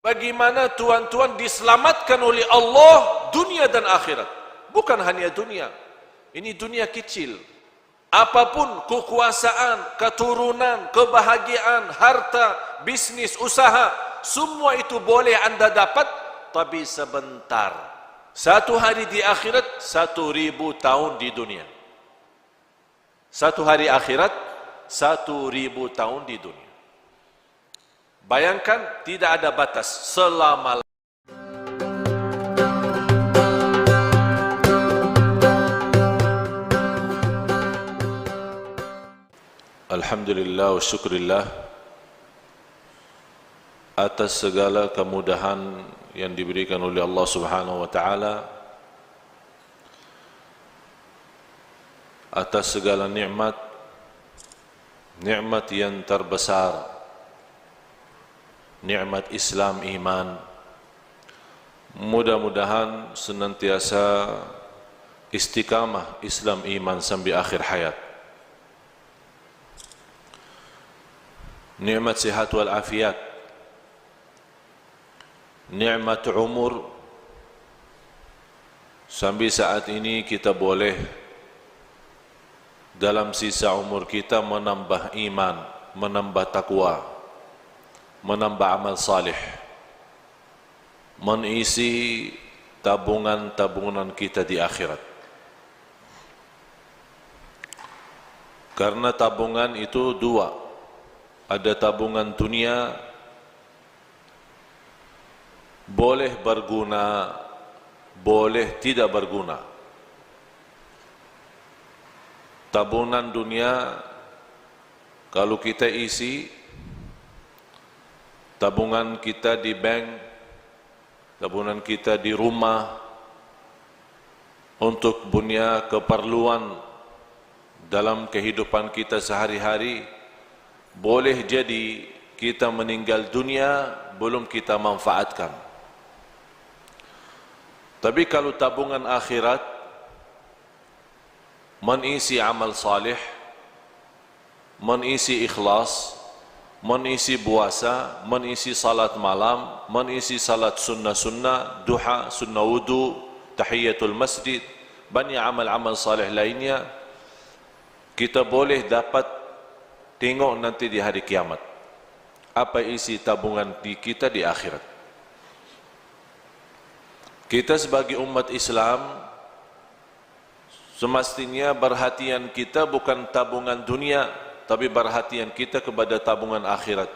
Bagaimana tuan-tuan diselamatkan oleh Allah dunia dan akhirat. Bukan hanya dunia. Ini dunia kecil. Apapun kekuasaan, keturunan, kebahagiaan, harta, bisnis, usaha, semua itu boleh anda dapat, tapi sebentar. Satu hari di akhirat, 1000 tahun di dunia. Satu hari akhirat, 1000 tahun di dunia. Bayangkan, tidak ada batas selama. Alhamdulillah wa syukurillah atas segala kemudahan yang diberikan oleh Allah Subhanahu wa taala, atas segala nikmat yang terbesar, nikmat Islam, iman. Mudah-mudahan senantiasa istiqamah Islam iman sampai akhir hayat. Nikmat sihat wal afiat, nikmat umur. Sampai saat ini kita boleh dalam sisa umur kita menambah iman, menambah takwa, menambah amal salih, mengisi tabungan-tabungan kita di akhirat. Karena tabungan itu dua. Ada tabungan dunia, boleh berguna, boleh tidak berguna. Tabungan dunia, kalau kita isi, tabungan kita di bank, tabungan kita di rumah, untuk punya keperluan dalam kehidupan kita sehari-hari, boleh jadi kita meninggal dunia belum kita manfaatkan. Tapi kalau tabungan akhirat mengisi amal salih, mengisi ikhlas, mengisi puasa, mengisi salat malam, mengisi salat sunnah-sunnah, duha, sunnah wudu, tahiyatul masjid, banyak amal-amal salih lainnya, kita boleh dapat tengok nanti di hari kiamat apa isi tabungan kita di akhirat. Kita sebagai umat Islam semestinya perhatian kita bukan tabungan dunia, tapi perhatian kita kepada tabungan akhirat.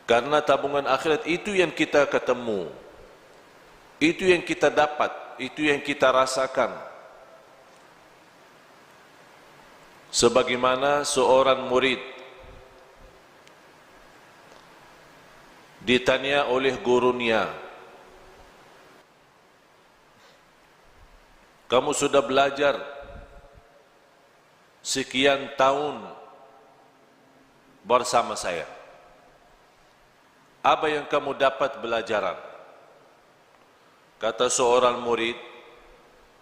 Karena tabungan akhirat itu yang kita ketemu, itu yang kita dapat, itu yang kita rasakan. Sebagaimana seorang murid ditanya oleh gurunya, kamu sudah belajar sekian tahun bersama saya, apa yang kamu dapat belajaran? Kata seorang murid,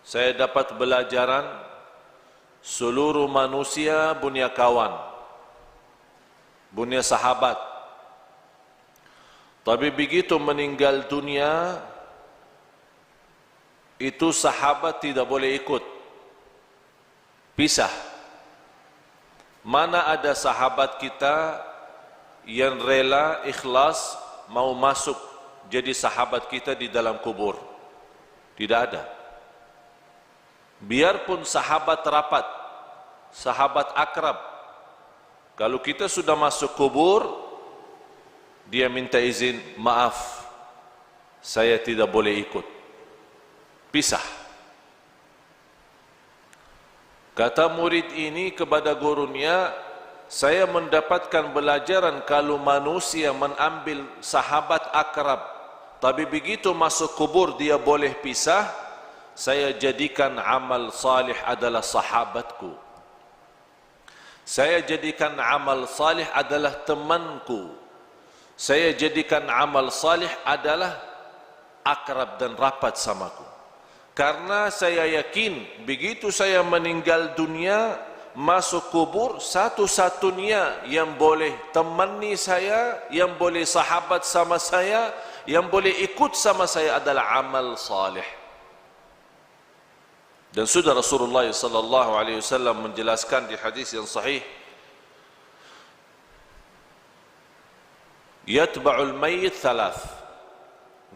saya dapat belajaran seluruh manusia punya kawan, punya sahabat. Tapi begitu meninggal dunia, itu sahabat tidak boleh ikut, pisah. Mana ada sahabat kita yang rela, ikhlas, mau masuk jadi sahabat kita di dalam kubur? Tidak ada. Biarpun sahabat rapat, sahabat akrab, kalau kita sudah masuk kubur, dia minta izin, maaf, saya tidak boleh ikut, pisah. Kata murid ini kepada gurunya, saya mendapatkan pelajaran kalau manusia mengambil sahabat akrab, tapi begitu masuk kubur dia boleh pisah. Saya jadikan amal salih adalah sahabatku. Saya jadikan amal salih adalah temanku. Saya jadikan amal salih adalah akrab dan rapat samaku. Karena saya yakin begitu saya meninggal dunia, masuk kubur, satu-satunya yang boleh temani saya, yang boleh sahabat sama saya, yang boleh ikut sama saya adalah amal salih. Dan sudah Rasulullah sallallahu alaihi wasallam menjelaskan di hadis yang sahih, yatba'ul mayyit thalath,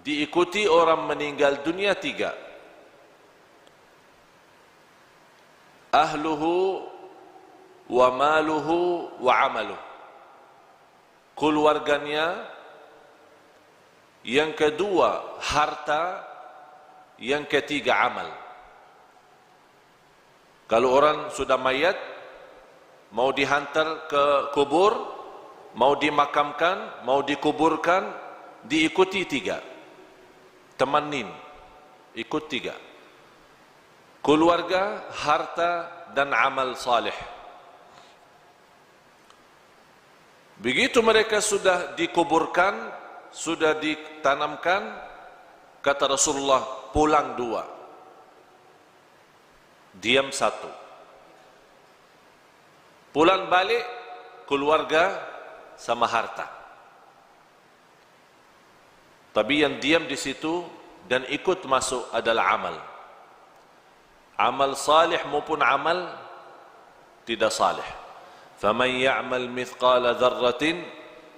diikuti orang meninggal dunia 3. Ahluhu wa maluhu wa amaluh, keluarganya, yang kedua harta, yang ketiga amal. Kalau orang sudah mayat, mau dihantar ke kubur, mau dimakamkan, mau dikuburkan, diikuti 3. Temanin, ikut 3. Keluarga, harta, dan amal salih. Begitu mereka sudah dikuburkan, sudah ditanamkan, kata Rasulullah, pulang 2. Diam 1. Pulang balik, keluarga sama harta. Tapi yang diam di situ dan ikut masuk adalah amal. Amal salih maupun amal tidak salih. Faman ya'mal mithqala dzarratin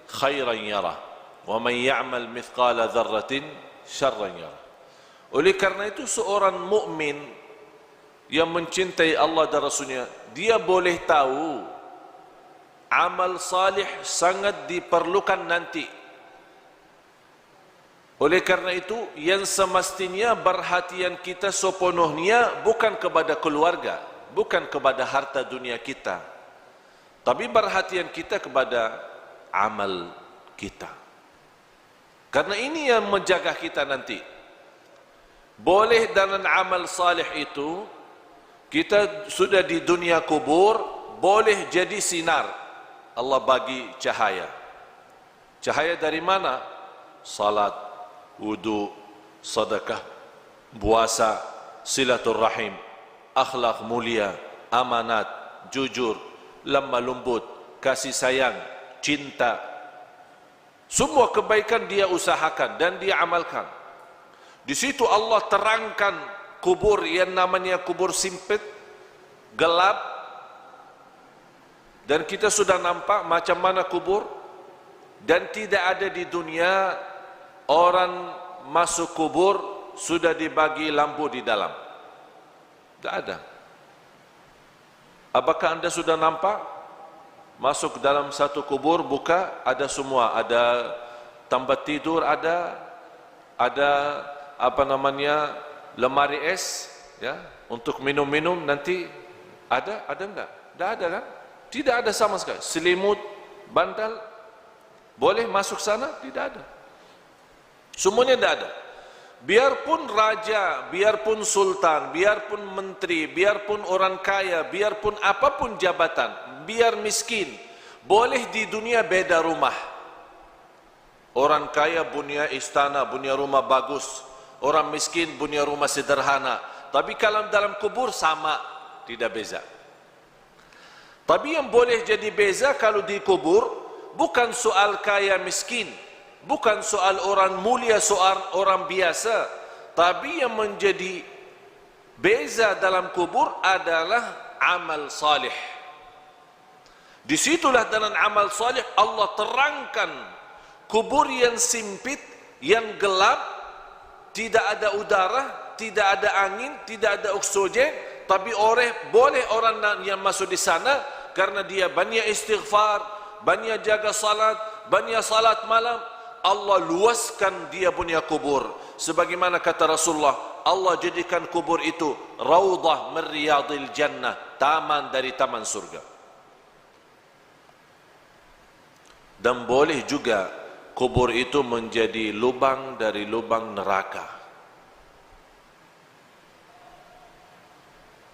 khairan yarah, wa man ya'mal mithqala dzarratin syarran yarah. Oleh karena itu seorang mukmin yang mencintai Allah dan Rasulnya, dia boleh tahu amal salih sangat diperlukan nanti. Oleh karena itu, yang semestinya perhatian kita sepenuhnya bukan kepada keluarga, bukan kepada harta dunia kita, tapi perhatian kita kepada amal kita. Karena ini yang menjaga kita nanti. Boleh dalam amal salih itu, kita sudah di dunia kubur, boleh jadi sinar. Allah bagi cahaya. Cahaya dari mana? Salat, wudu, sedekah, puasa, silaturrahim, akhlak mulia, amanat, jujur, lemah lembut, kasih sayang, cinta. Semua kebaikan dia usahakan dan dia amalkan. Di situ Allah terangkan kubur yang namanya kubur sempit, gelap, dan kita sudah nampak macam mana kubur. Dan tidak ada di dunia orang masuk kubur sudah dibagi lampu di dalam. Tidak ada. Apakah anda sudah nampak masuk dalam satu kubur, buka, ada semua, ada tempat tidur, ada apa namanya, lemari es, ya, untuk minum-minum nanti ada enggak? Tidak ada kan? Tidak ada sama sekali. Selimut, bantal, boleh masuk sana? Tidak ada. Semuanya tidak ada. Biarpun raja, biarpun sultan, biarpun menteri, biarpun orang kaya, biarpun apapun jabatan, biar miskin, boleh di dunia beda rumah. Orang kaya punya istana, punya rumah bagus. Orang miskin punya rumah sederhana. Tapi kalau dalam kubur sama, tidak beza. Tapi yang boleh jadi beza kalau di kubur, bukan soal kaya miskin, bukan soal orang mulia, soal orang biasa. Tapi yang menjadi beza dalam kubur adalah amal salih. Disitulah dalam amal salih Allah terangkan kubur yang sempit, yang gelap, tidak ada udara, tidak ada angin, tidak ada oksigen, tapi boleh orang yang masuk di sana karena dia banyak istighfar, banyak jaga salat, banyak salat malam. Allah luaskan dia punya kubur. Sebagaimana kata Rasulullah, Allah jadikan kubur itu raudhah min riyadil jannah, taman dari taman surga. Dan boleh juga kubur itu menjadi lubang dari lubang neraka.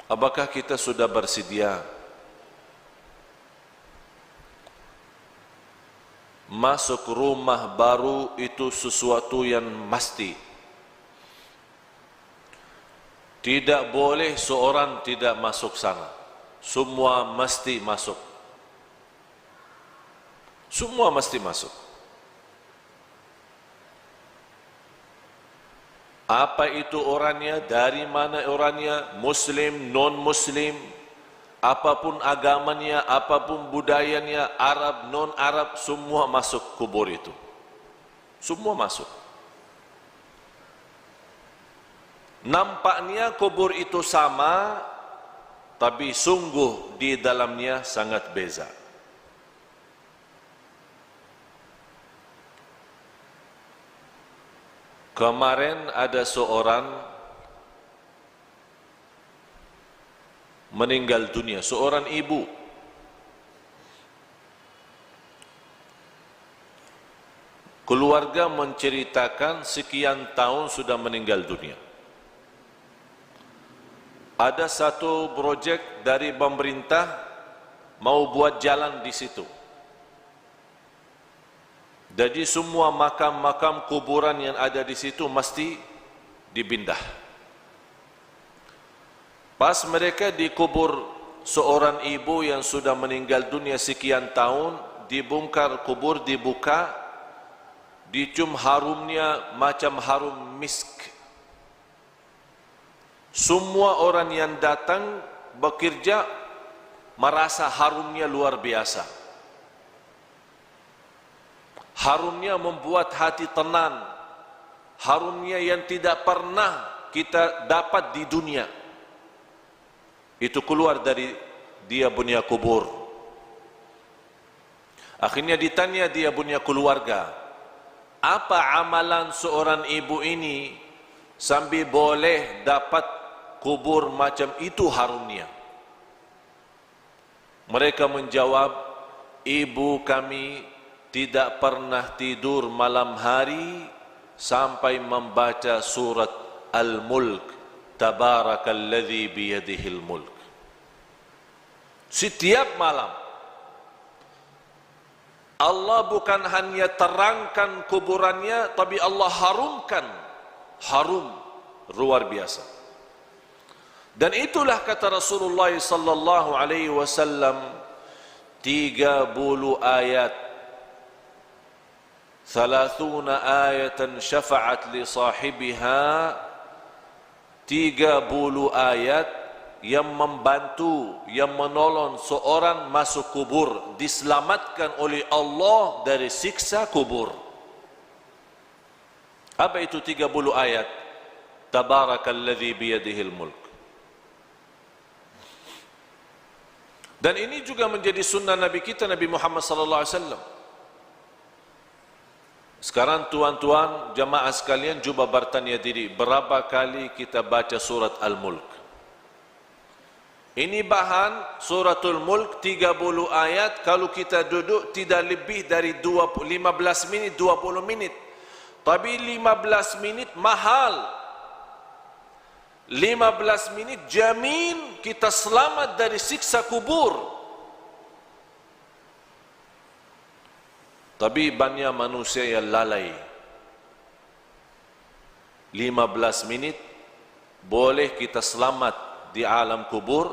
Apakah kita sudah bersedia masuk rumah baru itu sesuatu yang mesti? Tidak boleh seorang tidak masuk sana. semua mesti masuk. Semua mesti masuk. Apa itu orangnya, dari mana orangnya, muslim, non-muslim, apapun agamanya, apapun budayanya, Arab, non-Arab, semua masuk kubur itu. Semua masuk. Nampaknya kubur itu sama, tapi sungguh di dalamnya sangat beza. Kemarin ada seorang meninggal dunia, seorang ibu. Keluarga menceritakan sekian tahun sudah meninggal dunia. Ada satu projek dari pemerintah mau buat jalan di situ. Jadi semua makam-makam kuburan yang ada di situ mesti dipindah. Pas mereka dikubur seorang ibu yang sudah meninggal dunia sekian tahun, dibongkar kubur, dibuka, dicium harumnya macam harum misk. Semua orang yang datang bekerja merasa harumnya luar biasa. Harumnya membuat hati tenang. Harumnya yang tidak pernah kita dapat di dunia. Itu keluar dari dia punya kubur. Akhirnya ditanya dia punya keluarga, apa amalan seorang ibu ini sambil boleh dapat kubur macam itu harumnya? Mereka menjawab, ibu kami tidak pernah tidur malam hari sampai membaca surat Al-Mulk, Tabarakalladzi biyadihil mulk. Setiap malam Allah bukan hanya terangkan kuburannya, tapi Allah harumkan. Harum luar biasa. Dan itulah kata Rasulullah sallallahu alaihi wasallam, 30 ayat, 30 ayatan syafa'at li sahibiha, 30 ayat yang membantu, yang menolong seorang masuk kubur, diselamatkan oleh Allah dari siksa kubur. Apa itu 30 ayat? Tabarakalladzi biyadihil mulk. Dan ini juga menjadi sunnah Nabi kita, Nabi Muhammad sallallahu alaihi wasallam. Sekarang tuan-tuan jamaah sekalian cuba bertanya diri, berapa kali kita baca surat Al-Mulk? Ini bahan suratul Mulk 30 ayat, kalau kita duduk tidak lebih dari 15 minit, 20 menit. Tapi 15 menit mahal. 15 menit jamin kita selamat dari siksa kubur. Tapi banyak manusia yang lalai. 15 menit boleh kita selamat di alam kubur,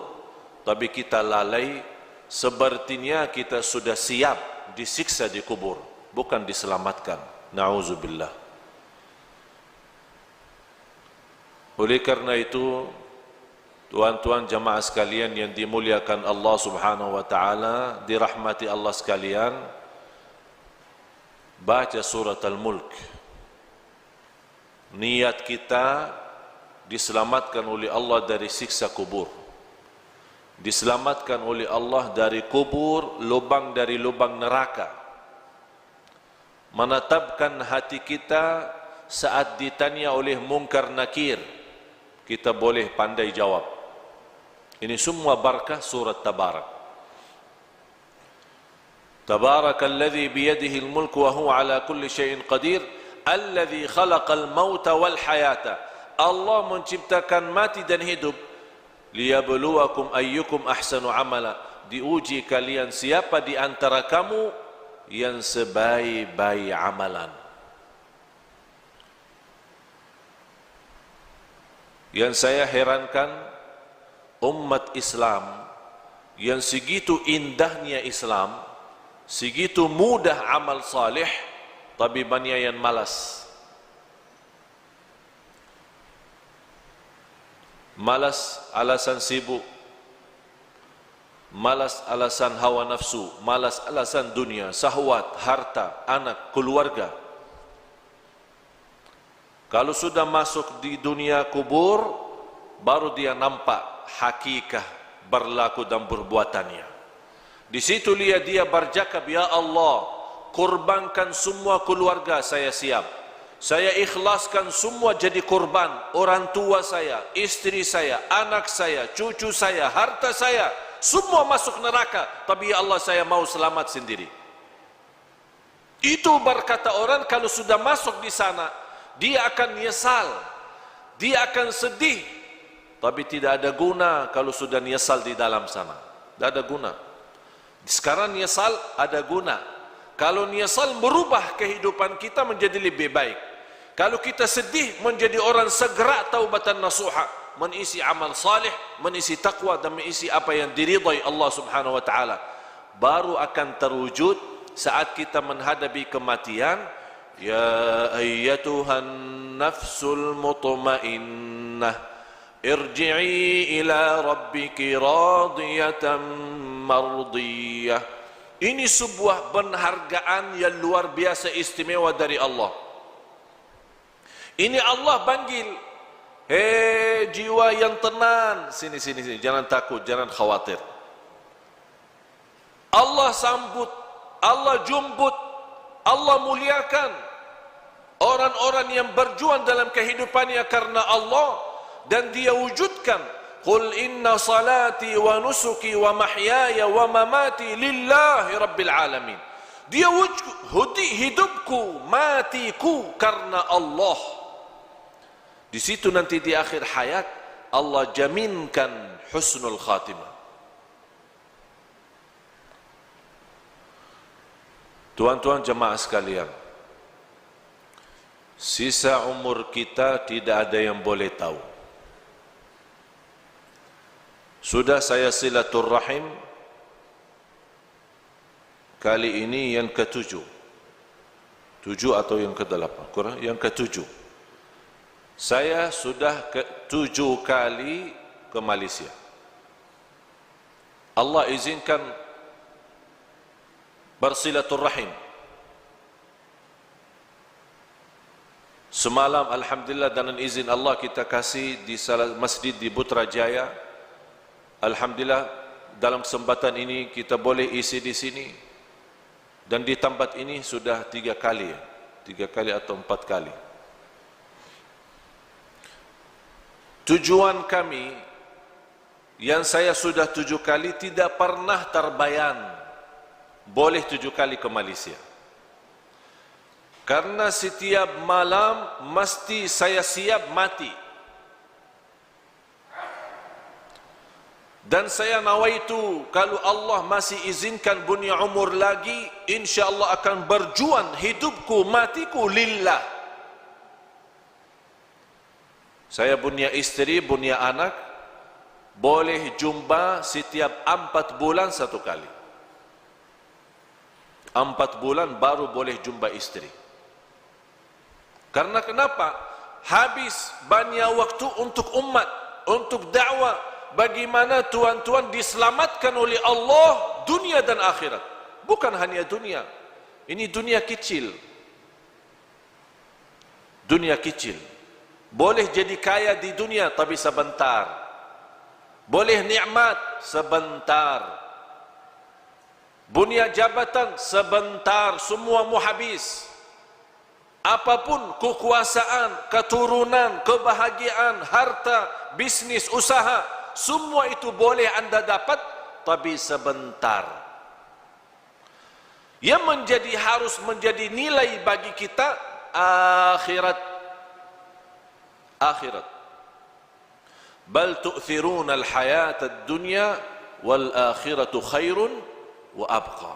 tapi kita lalai, sepertinya kita sudah siap disiksa di kubur, bukan diselamatkan. Na'udzubillah. Oleh karena itu, tuan-tuan jamaah sekalian yang dimuliakan Allah Subhanahu wa taala, dirahmati Allah sekalian, baca surat Al-Mulk. Niat kita diselamatkan oleh Allah dari siksa kubur, diselamatkan oleh Allah dari kubur, lubang dari lubang neraka, menetapkan hati kita saat ditanya oleh mungkar nakir, kita boleh pandai jawab. Ini semua barakah surat Tabarak. Tabarakalladzi biyadihi al-mulk wa huwa ala kulli syai'in qadir, alladzi khalaqal mauta wal hayata. Allah menciptakan mati dan hidup, liyabluwakum ayyukum ahsanu amala, diuji kalian siapa di antara kamu yang sebaik-baik amalan. Yang saya herankan, umat Islam yang segitu indahnya Islam, segitu mudah amal salih, tapi banyak yang malas. Malas alasan sibuk, malas alasan hawa nafsu, malas alasan dunia, syahwat, harta, anak, keluarga. Kalau sudah masuk di dunia kubur, baru dia nampak hakikat berlaku dan perbuatannya. Di situ dia bercakap, ya Allah, kurbankan semua keluarga saya siap. Saya ikhlaskan semua jadi kurban. Orang tua saya, istri saya, anak saya, cucu saya, harta saya, semua masuk neraka. Tapi ya Allah, saya mau selamat sendiri. Itu berkata orang kalau sudah masuk di sana, dia akan nyesal, dia akan sedih. Tapi tidak ada guna kalau sudah nyesal di dalam sana. Tidak ada guna. Sekarang nyesal ada guna. Kalau nyesal merubah kehidupan kita menjadi lebih baik. Kalau kita sedih menjadi orang segera taubatan nasuha, mengisi amal salih, mengisi taqwa dan mengisi apa yang diridai Allah Subhanahu wa taala. Baru akan terwujud saat kita menghadapi kematian. Ya ayyatuhan nafsul mutmainnah, irji'i ila rabbiki radiyatan mardiyah. Ini sebuah penghargaan yang luar biasa istimewa dari Allah. Ini Allah panggil, hei jiwa yang tenang, sini, jangan takut, jangan khawatir. Allah sambut, Allah jemput, Allah muliakan orang-orang yang berjuang dalam kehidupannya karena Allah, dan dia wujudkan, qul inna salati wa nusuki wa mahyaya wa mamati lillahi rabbil alamin. Dia wujud hidupku, matiku karena Allah. Di situ nanti di akhir hayat Allah jaminkan husnul khatimah. Tuan-tuan jemaah sekalian, sisa umur kita tidak ada yang boleh tahu. Sudah saya silaturrahim kali ini yang ke-7. 7 atau yang ke-8? Kurang, yang ke-7. Saya sudah ke-7 kali ke Malaysia. Allah izinkan bersilaturrahim. Semalam alhamdulillah dengan izin Allah kita kasih di salah masjid di Putrajaya. Alhamdulillah dalam kesempatan ini kita boleh isi di sini. Dan di tempat ini sudah 3 kali, 3 kali atau 4 kali. Tujuan kami yang saya sudah 7 kali tidak pernah terbayang boleh 7 kali ke Malaysia. Karena setiap malam mesti saya siap mati. Dan saya nawaitu kalau Allah masih izinkan punya umur lagi, insya-Allah akan berjuang hidupku matiku lillah. Saya punya istri, punya anak, boleh jumpa setiap 4 bulan 1 kali. 4 bulan baru boleh jumpa istri. Karena kenapa? Habis banyak waktu untuk umat, untuk dakwah. Bagaimana tuan-tuan diselamatkan oleh Allah dunia dan akhirat. Bukan hanya dunia. Ini dunia kecil. Dunia kecil. Boleh jadi kaya di dunia tapi sebentar. Boleh nikmat sebentar. Punya jabatan sebentar, semua mau habis. Apapun kekuasaan, keturunan, kebahagiaan, harta, bisnis, usaha, semua itu boleh anda dapat, tapi sebentar. Yang harus menjadi nilai bagi kita akhirat. Akhirat. Bal tu'thiruna al-hayata ad-dunya wal akhiratu khairun wa abqa.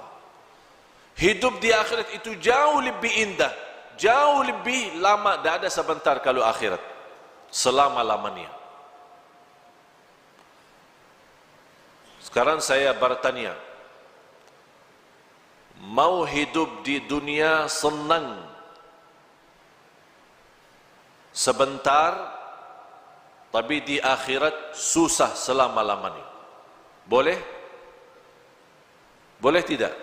Hidup di akhirat itu jauh lebih indah, jauh lebih lama. Tidak ada sebentar kalau akhirat, selama-lamanya. Sekarang saya bertanya, mau hidup di dunia senang sebentar, tapi di akhirat susah selama-lamanya? Boleh? Boleh tidak?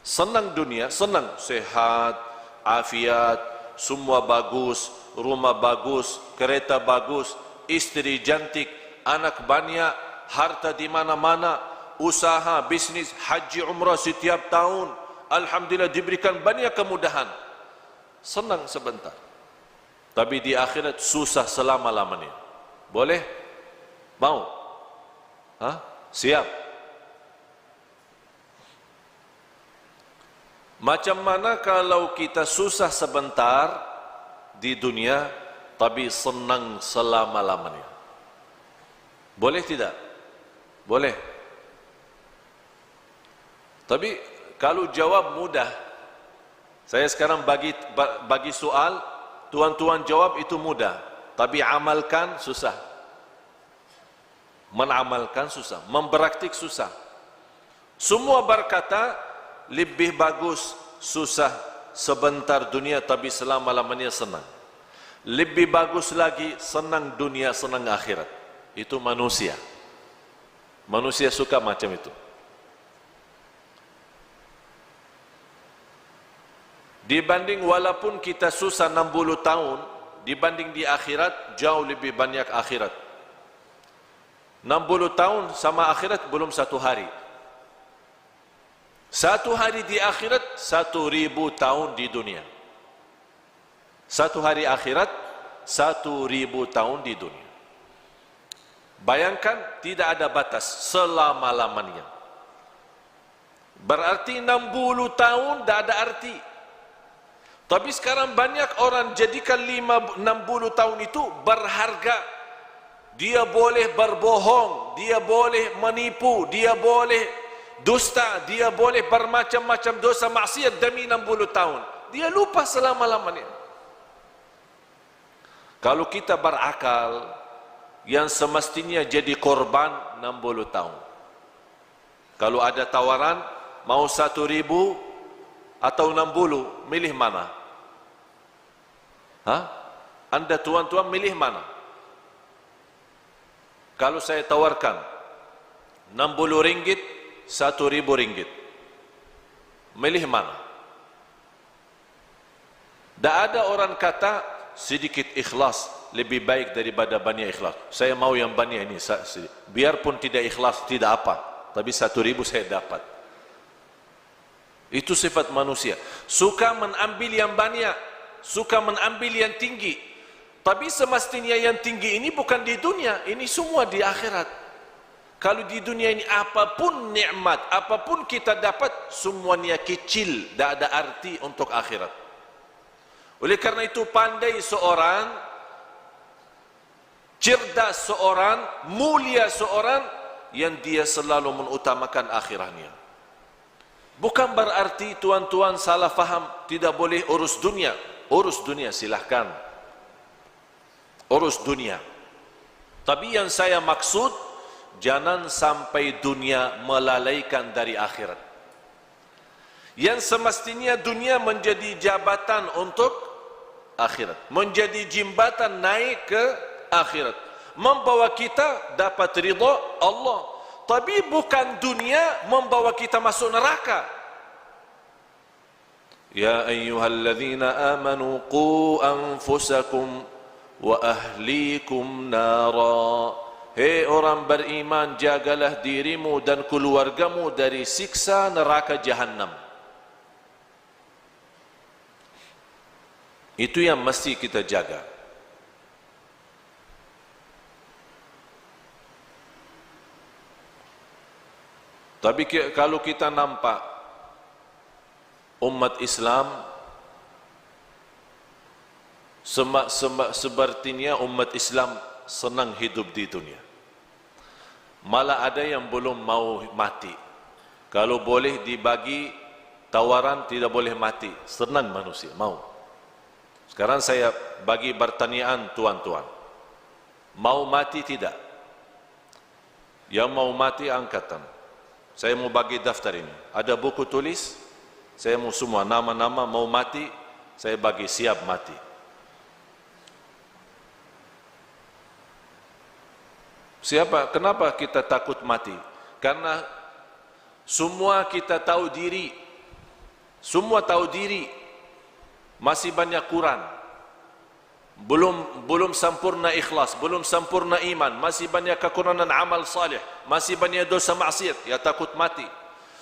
Senang dunia, senang, sehat, afiat, semua bagus, rumah bagus, kereta bagus, istri cantik, anak banyak, harta di mana-mana, usaha, bisnis, haji, umrah setiap tahun, alhamdulillah diberikan banyak kemudahan. Senang sebentar, tapi di akhirat susah selama-lamanya. Boleh? Mau? Siap? Macam mana kalau kita susah sebentar di dunia, tapi senang selama-lamanya? Boleh tidak? Boleh. Tapi kalau jawab mudah, saya sekarang bagi soal, tuan-tuan jawab itu mudah, tapi amalkan susah. Menamalkan susah, mempraktik susah. Semua berkata lebih bagus susah sebentar dunia tapi selama-lamanya senang. Lebih bagus lagi senang dunia, senang akhirat. Itu manusia. Manusia suka macam itu. Dibanding walaupun kita susah 60 tahun, dibanding di akhirat jauh lebih banyak akhirat. 60 tahun sama akhirat belum satu hari. Satu hari di akhirat 1000 tahun di dunia. Satu hari akhirat 1000 tahun di dunia. Bayangkan tidak ada batas selama-lamanya. Berarti 60 tahun tidak ada arti. Tapi sekarang banyak orang jadikan 60 tahun itu berharga. Dia boleh berbohong, dia boleh menipu, dia boleh dusta, dia boleh bermacam-macam dosa maksiat demi 60 tahun. Dia lupa selama-lamanya. Kalau kita berakal, yang semestinya jadi korban 60 tahun. Kalau ada tawaran, mau 1000 atau 60, milih mana? Anda tuan-tuan milih mana? Kalau saya tawarkan 60 ringgit, 1000 ringgit, milih mana? Tak ada orang kata sedikit ikhlas lebih baik daripada banyak ikhlas. Saya mau yang banyak ini, biarpun tidak ikhlas tidak apa, tapi 1000 saya dapat. Itu sifat manusia, suka mengambil yang banyak, suka mengambil yang tinggi. Tapi semestinya yang tinggi ini bukan di dunia, ini semua di akhirat. Kalau di dunia ini apapun nikmat, apapun kita dapat, semuanya kecil, tidak ada arti untuk akhirat. Oleh karena itu pandai seorang, cerdas seorang, mulia seorang, yang dia selalu mengutamakan akhiratnya. Bukan berarti tuan-tuan salah faham, tidak boleh urus dunia. Urus dunia silahkan, urus dunia. Tapi yang saya maksud, jangan sampai dunia melalaikan dari akhirat. Yang semestinya dunia menjadi jabatan untuk akhirat, menjadi jembatan naik ke akhirat, membawa kita dapat ridha Allah. Tapi bukan dunia membawa kita masuk neraka. Ya ayyuhalladzina amanu qu anfusakum wa ahlikum nara. Hei orang beriman, jagalah dirimu dan keluargamu dari siksa neraka Jahannam. Itu yang mesti kita jaga. Tapi kalau kita nampak umat Islam sepertinya umat Islam senang hidup di dunia. Malah ada yang belum mau mati. Kalau boleh dibagi tawaran tidak boleh mati, senang manusia, mau. Sekarang saya bagi pertanyaan tuan-tuan, mau mati tidak? Yang mau mati angkatan. Saya mau bagi daftar ini. Ada buku tulis, saya mau semua nama-nama mau mati, saya bagi siap mati. Siapa? Kenapa kita takut mati? Karena semua kita tahu diri. Semua tahu diri. Masih banyak kurang. Belum sempurna ikhlas, belum sempurna iman, masih banyak kekurangan amal salih, masih banyak dosa maksiat, ya takut mati.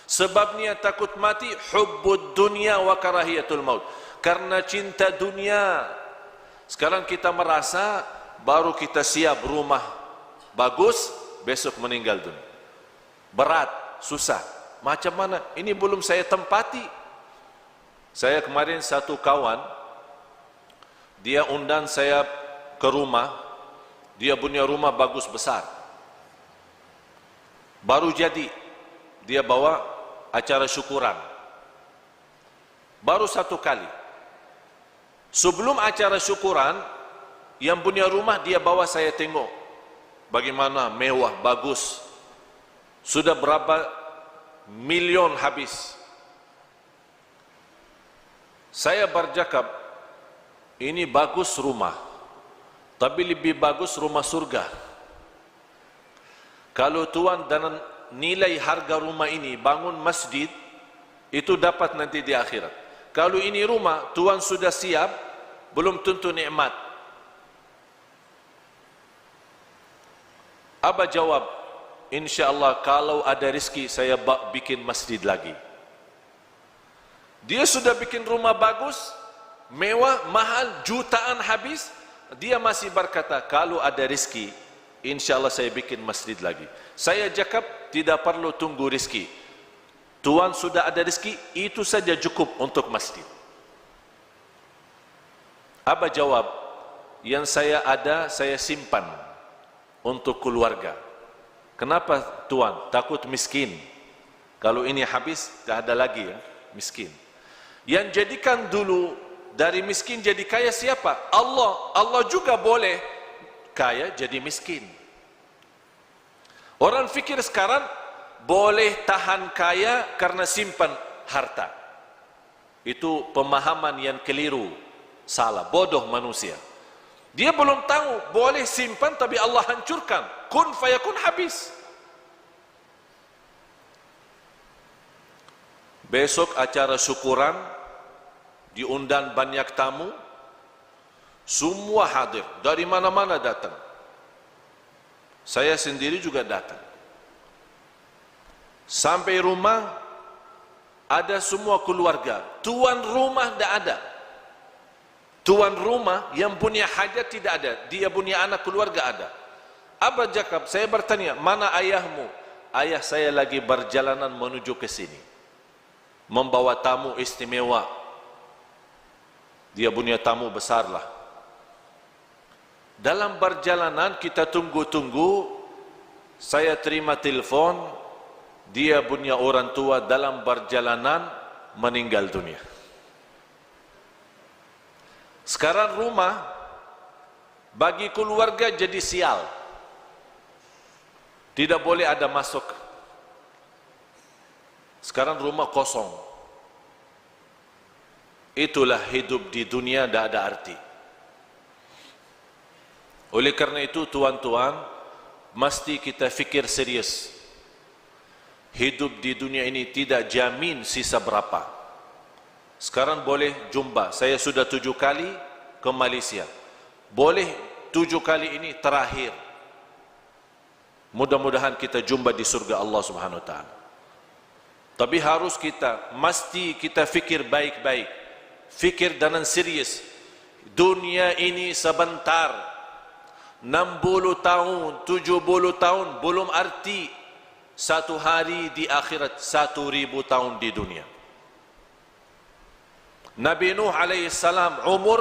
Sebabnya takut mati hubbud dunya wa karahiyatul maut. Karena cinta dunia. Sekarang kita merasa baru kita siap rumah bagus, besok meninggal dunia. Berat, susah. Macam mana? Ini belum saya tempati. Saya kemarin satu kawan, dia undang saya ke rumah. Dia punya rumah bagus besar. Baru jadi. Dia bawa acara syukuran. Baru satu kali. Sebelum acara syukuran, yang punya rumah dia bawa saya tengok. Bagaimana mewah, bagus. Sudah berapa milion habis. Saya bercakap, ini bagus rumah, tapi lebih bagus rumah surga. Kalau Tuhan dan nilai harga rumah ini bangun masjid, itu dapat nanti di akhirat. Kalau ini rumah Tuhan sudah siap, belum tentu nikmat. Apa jawab? InsyaAllah kalau ada rezeki saya bikin masjid lagi. Dia sudah bikin rumah bagus, mewah, mahal, jutaan habis. Dia masih berkata, kalau ada rezeki, insyaAllah saya bikin masjid lagi. Saya cakap, tidak perlu tunggu rezeki. Tuhan sudah ada rezeki, itu saja cukup untuk masjid. Apa jawab? Yang saya ada, saya simpan untuk keluarga. Kenapa Tuhan? Takut miskin. Kalau ini habis, tak ada lagi ya, miskin. Yang jadikan dulu dari miskin jadi kaya siapa? Allah. Allah juga boleh kaya jadi miskin. Orang fikir sekarang boleh tahan kaya karena simpan harta. Itu pemahaman yang keliru, salah, bodoh manusia. Dia belum tahu boleh simpan tapi Allah hancurkan. Kun fayakun, habis. Besok acara syukuran, diundang banyak tamu, semua hadir, dari mana-mana datang. Saya sendiri juga datang. Sampai rumah, ada semua keluarga. Tuan rumah tidak ada. Tuan rumah yang punya hajat tidak ada. Dia punya anak keluarga ada. Apa cakap? Saya bertanya, mana ayahmu? Ayah saya lagi berjalanan menuju ke sini, membawa tamu istimewa. Dia punya tamu besar lah. Dalam perjalanan kita tunggu-tunggu, saya terima telefon, dia punya orang tua dalam perjalanan meninggal dunia. Sekarang rumah bagi keluarga jadi sial. Tidak boleh ada masuk. Sekarang rumah kosong. Itulah hidup di dunia, tidak ada arti. Oleh karena itu tuan-tuan, mesti kita fikir serius. Hidup di dunia ini tidak jamin sisa berapa. Sekarang boleh jumpa, saya sudah 7 kali ke Malaysia. Boleh 7 kali ini terakhir. Mudah-mudahan kita jumpa di surga Allah Subhanahu Wa Taala. Tapi harus mesti kita fikir baik-baik. Fikir dengan serius. Dunia ini sebentar. 60 tahun, 70 tahun belum arti. Satu hari di akhirat, 1000 tahun di dunia. Nabi Nuh alaihissalam umur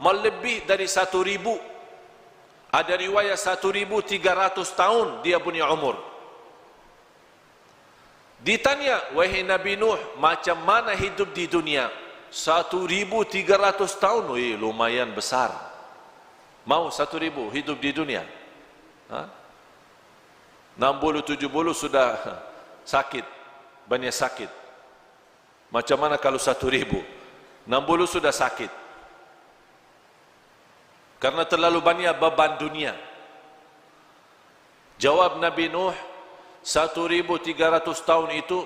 melebih dari 1000. Ada riwayat 1300 tahun dia punya umur. Ditanya, wahai Nabi Nuh, macam mana hidup di dunia? 1300 tahun, lumayan besar. Mau 1000 hidup di dunia? 60-70 sudah sakit, banyak sakit. Macam mana kalau 1.000? 60 sudah sakit. Karena terlalu banyak beban dunia. Jawab Nabi Nuh, 1.300 tahun itu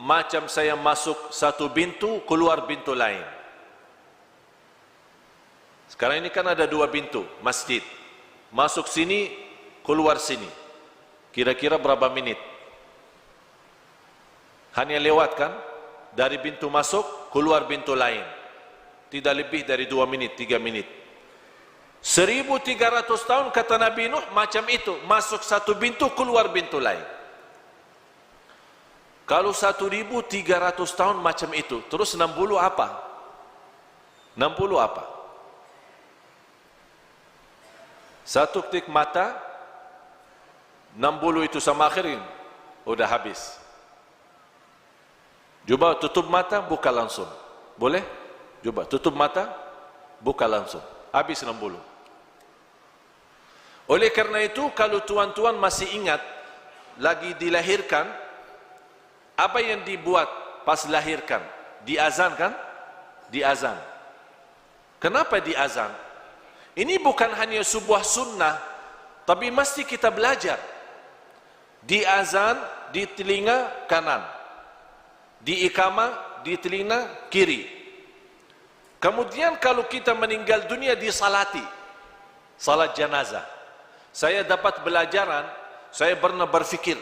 macam saya masuk satu pintu, keluar pintu lain. Sekarang ini kan ada 2 pintu masjid. Masuk sini, keluar sini. Kira-kira berapa menit? Hanya lewat kan? Dari pintu masuk, keluar pintu lain. Tidak lebih dari 2 menit, 3 menit. 1.300 tahun kata Nabi Nuh macam itu. Masuk satu pintu, keluar pintu lain. Kalau 1.300 tahun macam itu, terus 60 apa? 60 apa? Satu ketik mata, 60 itu sama akhirin, udah habis. Coba tutup mata, buka langsung. Boleh? Coba tutup mata, buka langsung. Habis 60. Oleh karena itu, kalau tuan-tuan masih ingat, lagi dilahirkan, apa yang dibuat pas lahirkan? Diazan kan? Diazan. Kenapa diazan? Ini bukan hanya sebuah sunnah, tapi mesti kita belajar. Diazan di telinga kanan, di iqamah di telinga kiri. Kemudian kalau kita meninggal dunia disalati, salat jenazah. Saya dapat belajaran, saya pernah berfikir,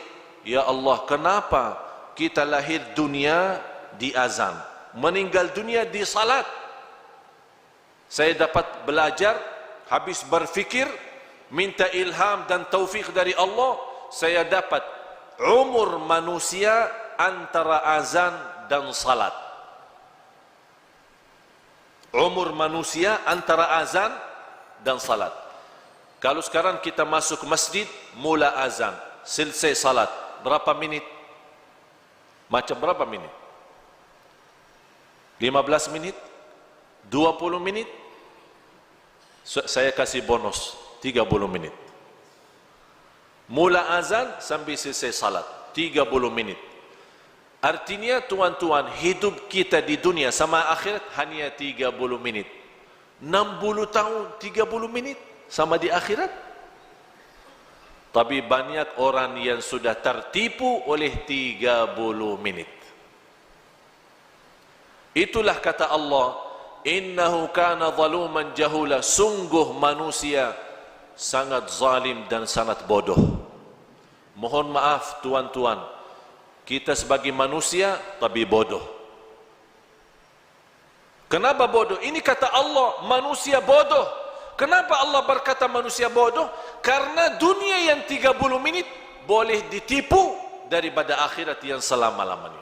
ya Allah, kenapa kita lahir dunia di azan, meninggal dunia di salat? Saya dapat belajar, habis berfikir, minta ilham dan taufik dari Allah, saya dapat umur manusia antara azan dan salat. Umur manusia antara azan dan salat. Kalau sekarang kita masuk masjid, mula azan, selesai salat, berapa menit? Macam berapa menit? 15 menit? 20 menit? Saya kasih bonus 30 menit. Mula azan sampai selesai salat 30 menit. Artinya tuan-tuan, hidup kita di dunia sama akhirat hanya 30 menit. 60 tahun 30 menit sama di akhirat. Tapi banyak orang yang sudah tertipu oleh 30 menit. Itulah kata Allah, innahu kana zaluman jahula, sungguh manusia sangat zalim dan sangat bodoh. Mohon maaf tuan-tuan, kita sebagai manusia tapi bodoh. Kenapa bodoh? Ini kata Allah, manusia bodoh. Kenapa Allah berkata manusia bodoh? Karena dunia yang 30 menit boleh ditipu daripada akhirat yang selama-lamanya.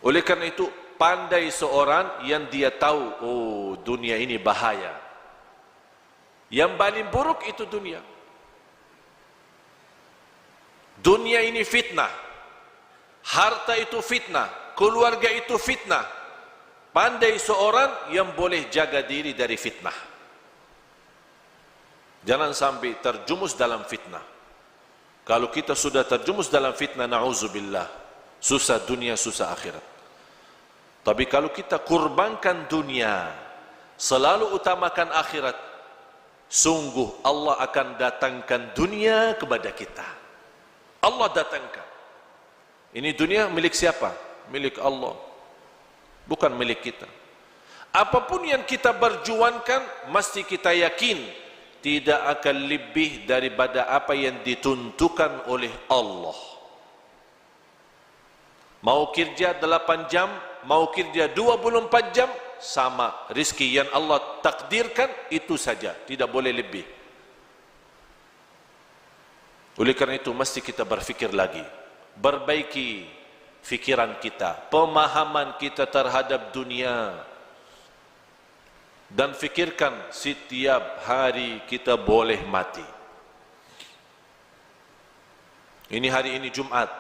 Oleh karena itu, pandai seorang yang dia tahu, oh dunia ini bahaya. Yang paling buruk itu dunia. Dunia ini fitnah. Harta itu fitnah. Keluarga itu fitnah. Pandai seorang yang boleh jaga diri dari fitnah. Jangan sampai terjumus dalam fitnah. Kalau kita sudah terjumus dalam fitnah, na'udzubillah, susah dunia, susah akhirat. Tapi kalau kita kurbankan dunia, selalu utamakan akhirat, sungguh Allah akan datangkan dunia kepada kita. Allah datangkan. Ini dunia milik siapa? Milik Allah, bukan milik kita. Apapun yang kita berjuangkan, mesti kita yakin tidak akan lebih daripada apa yang ditentukan oleh Allah. Mau kerja 8 jam, mau kerja 24 jam, sama. Rizki yang Allah takdirkan, itu saja, tidak boleh lebih. Oleh karena itu, mesti kita berfikir lagi, perbaiki fikiran kita, pemahaman kita terhadap dunia, dan fikirkan setiap hari kita boleh mati. Ini hari ini Jumat,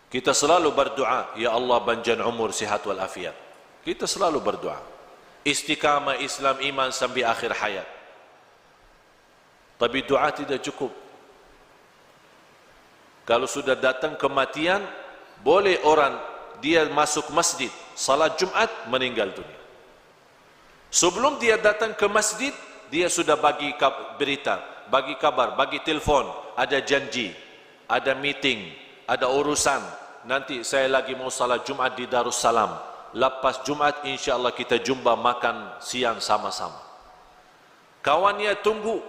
kita selalu berdoa, ya Allah panjang umur, sihat wal afiat. Kita selalu berdoa istiqamah Islam iman sampai akhir hayat. Tapi doa tidak cukup. Kalau sudah datang kematian, boleh orang dia masuk masjid, salat Jumat, meninggal dunia. Sebelum dia datang ke masjid, dia sudah bagi berita, bagi kabar, bagi telefon, ada janji, ada meeting, ada urusan. Nanti saya lagi mau salat Jumat di Darussalam. Lepas Jumat insya-Allah kita jumpa makan siang sama-sama. Kawannya tunggu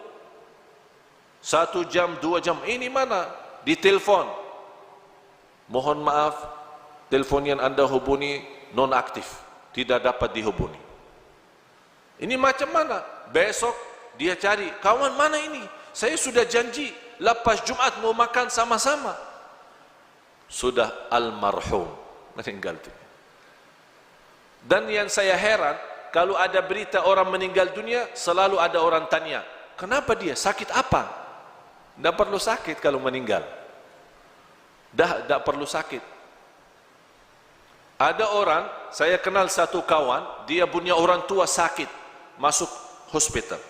1 jam, 2 jam. Ini mana? Di telefon. Mohon maaf, telefon yang Anda hubungi non-aktif, tidak dapat dihubungi. Ini macam mana? Besok dia cari, kawan mana ini? Saya sudah janji lepas Jumat mau makan sama-sama. Sudah almarhum, meninggal dunia. Dan yang saya heran, kalau ada berita orang meninggal dunia, selalu ada orang tanya, kenapa dia? Sakit apa? Tidak perlu sakit kalau meninggal. Tidak perlu sakit. Ada orang, saya kenal satu kawan, dia punya orang tua sakit, masuk hospital.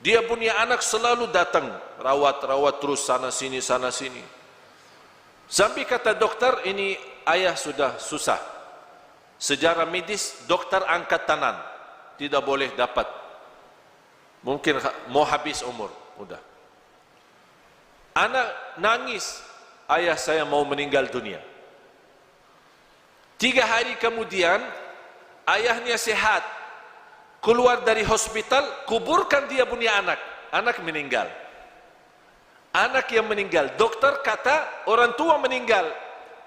Dia punya anak selalu datang, rawat terus sana sini. Sampai kata dokter, ini ayah sudah susah. Sejarah medis, dokter angkat tangan, tidak boleh dapat. Mungkin mau habis umur, udah. Anak nangis, ayah saya mau meninggal dunia. 3 hari kemudian, ayahnya sehat, keluar dari hospital, kuburkan dia punya anak. Anak meninggal. Anak yang meninggal. Dokter kata orang tua meninggal,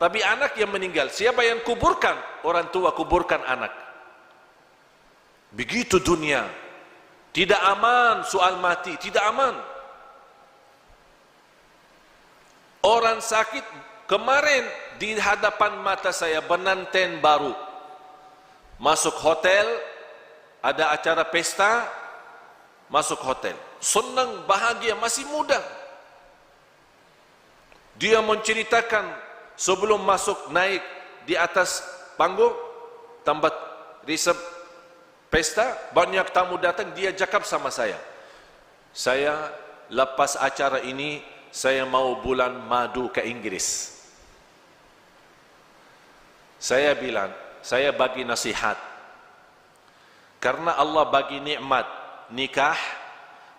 tapi anak yang meninggal. Siapa yang kuburkan? Orang tua kuburkan anak. Begitu dunia. Tidak aman soal mati, tidak aman. Orang sakit kemarin di hadapan mata saya, pengantin baru masuk hotel, ada acara pesta, masuk hotel, senang, bahagia, masih muda. Dia menceritakan sebelum masuk naik di atas panggung tempat resep pesta, banyak tamu datang, dia cakap sama saya lepas acara ini saya mau bulan madu ke Inggris. Saya bilang, saya bagi nasihat. Karena Allah bagi nikmat nikah,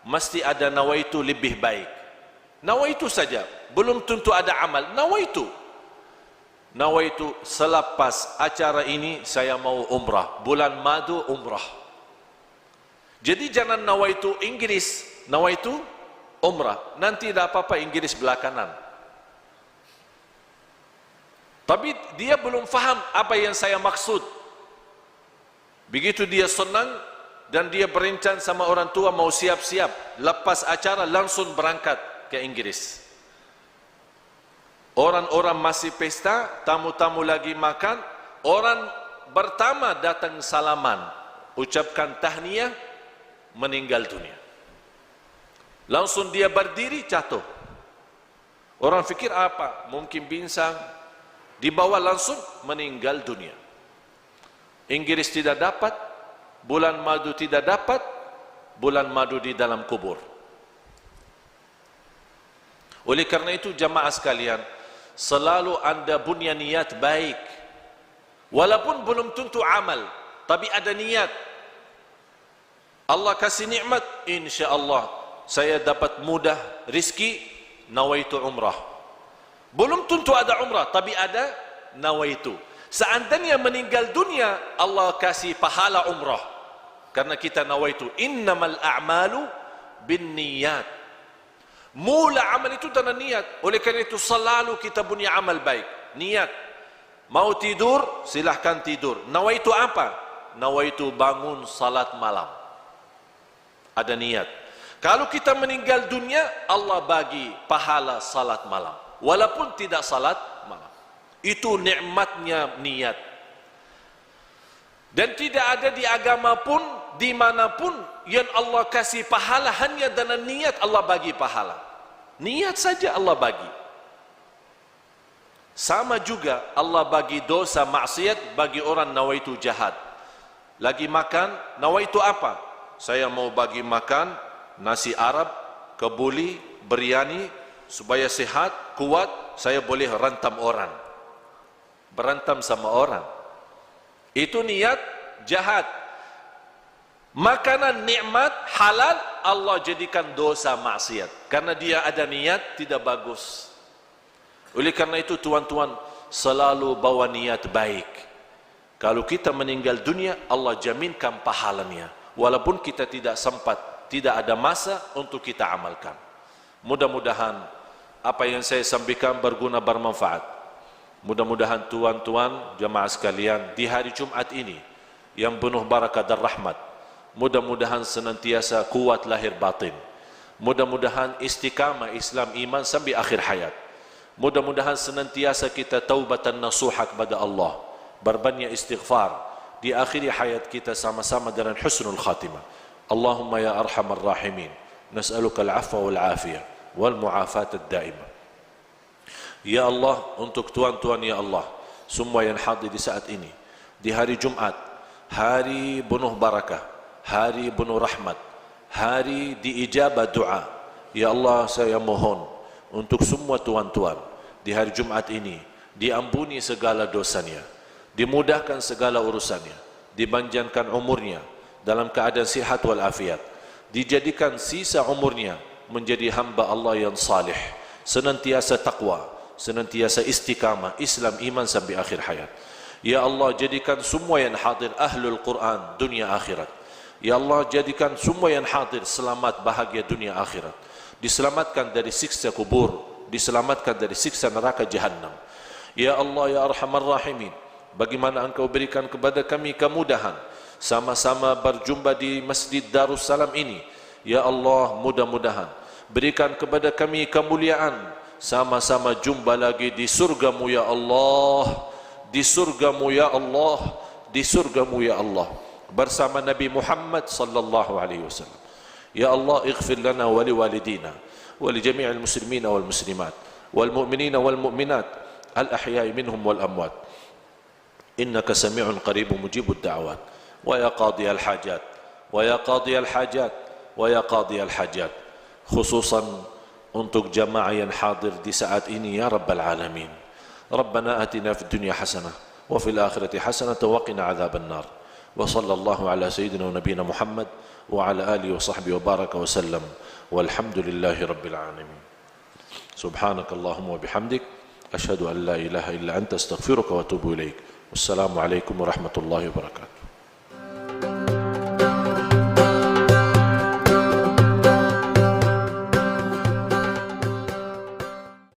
mesti ada nawaitu lebih baik. Nawaitu saja, belum tentu ada amal. Nawaitu selepas acara ini saya mau umrah, bulan madu umrah. Jadi jangan nawaitu Inggris, nawaitu umrah. Nanti tidak apa-apa Inggris belakangan. Tapi dia belum faham apa yang saya maksud. Begitu dia senang dan dia berencana sama orang tua mau siap-siap, lepas acara langsung berangkat ke Inggris. Orang-orang masih pesta, tamu-tamu lagi makan, orang pertama datang salaman, ucapkan tahniah, meninggal dunia. Langsung dia berdiri, jatuh. Orang fikir apa? Mungkin pingsan. Dibawa langsung meninggal dunia. Inggris tidak dapat, bulan madu tidak dapat, bulan madu di dalam kubur. Oleh karena itu jamaah sekalian, selalu anda punya niat baik. Walaupun belum tentu amal, tapi ada niat. Allah kasih nikmat, insya-Allah saya dapat mudah rizki, nawaitu umrah. Belum tentu ada umrah, tapi ada nawaitu. Seandainya meninggal dunia, Allah kasih pahala umrah. Karena kita nawaitu, innamal a'malu bin niyat. Mula amal itu dengan niat. Oleh karena itu selalu kita punya amal baik. Niat. Mau tidur, silahkan tidur. Nawaitu apa? Nawaitu bangun salat malam. Ada niat. Kalau kita meninggal dunia, Allah bagi pahala salat malam. Walaupun tidak salat malam. Itu nikmatnya niat. Dan tidak ada di agama pun, dimanapun, yang Allah kasih pahala hanya dengan niat Allah bagi pahala. Niat saja Allah bagi. Sama juga Allah bagi dosa maksiat bagi orang nawaitu jahat. Lagi makan, nawaitu apa? Saya mau bagi makan nasi Arab kebuli, biryani, supaya sihat, kuat, saya boleh rantam orang. Berantam sama orang. Itu niat jahat. Makanan nikmat halal Allah jadikan dosa maksiat karena dia ada niat tidak bagus. Oleh karena itu tuan-tuan selalu bawa niat baik. Kalau kita meninggal dunia Allah jaminkan pahalanya walaupun kita tidak sempat, tidak ada masa untuk kita amalkan. Mudah-mudahan apa yang saya sampaikan berguna, bermanfaat. Mudah-mudahan tuan-tuan jemaah sekalian di hari Jumat ini yang penuh barakah dan rahmat, mudah-mudahan senantiasa kuat lahir batin. Mudah-mudahan istiqamah Islam iman sampai akhir hayat. Mudah-mudahan senantiasa kita taubatan nasuha kepada Allah, berbanyak istighfar di akhir hayat kita sama-sama dengan husnul khatimah. Allahumma ya arhamar rahimin, nas'aluka al-'afwa wal 'afiyah wal mu'afat ad-daimah. Ya Allah, untuk tuan-tuan ya Allah semua yang hadir di saat ini di hari Jumat, hari penuh barakah, hari penuh rahmat, hari diijabah doa. Ya Allah, saya mohon untuk semua tuan-tuan di hari Jumat ini diampuni segala dosanya, dimudahkan segala urusannya, dipanjangkan umurnya dalam keadaan sihat wal afiat, dijadikan sisa umurnya menjadi hamba Allah yang salih, senantiasa taqwa, senantiasa istiqamah Islam iman sampai akhir hayat. Ya Allah, jadikan semua yang hadir ahlul Quran dunia akhirat. Ya Allah, jadikan semua yang hadir selamat bahagia dunia akhirat, diselamatkan dari siksa kubur, diselamatkan dari siksa neraka jahannam. Ya Allah ya arhamar rahimin, bagaimana Engkau berikan kepada kami kemudahan sama-sama berjumpa di Masjid Darussalam ini. Ya Allah, mudah-mudahan berikan kepada kami kemuliaan sama-sama jumpa lagi di surgamu ya Allah, di surgamu ya Allah, di surgamu ya Allah bersama Nabi Muhammad sallallahu alaihi wasallam. Ya Allah, ighfir lana wa liwalidina wa li jami'il muslimina wal muslimat wal mu'minina wal mu'minat al ahya'i minhum wal amwat innaka sami'un qaribun mujibud da'awat wa ya qadiyal hajat wa ya qadiyal hajat wa ya qadiyal hajat, khususan untuk jamaah yang hadir di saat ini ya rabbal alamin. Rabbana atina fid dunya hasanah wa fil akhirati hasanah wa qina adzaban nar. Wa sallallahu ala sayyidina wa nabiyina Muhammad wa ala alihi wa sahbihi wa baraka wa sallam walhamdulillahi rabbil alamin. Subhanakallahumma wa bihamdik ashhadu an la ilaha illa anta astaghfiruka wa atubu ilaik. Wassalamu alaikum warahmatullahi wabarakatuh.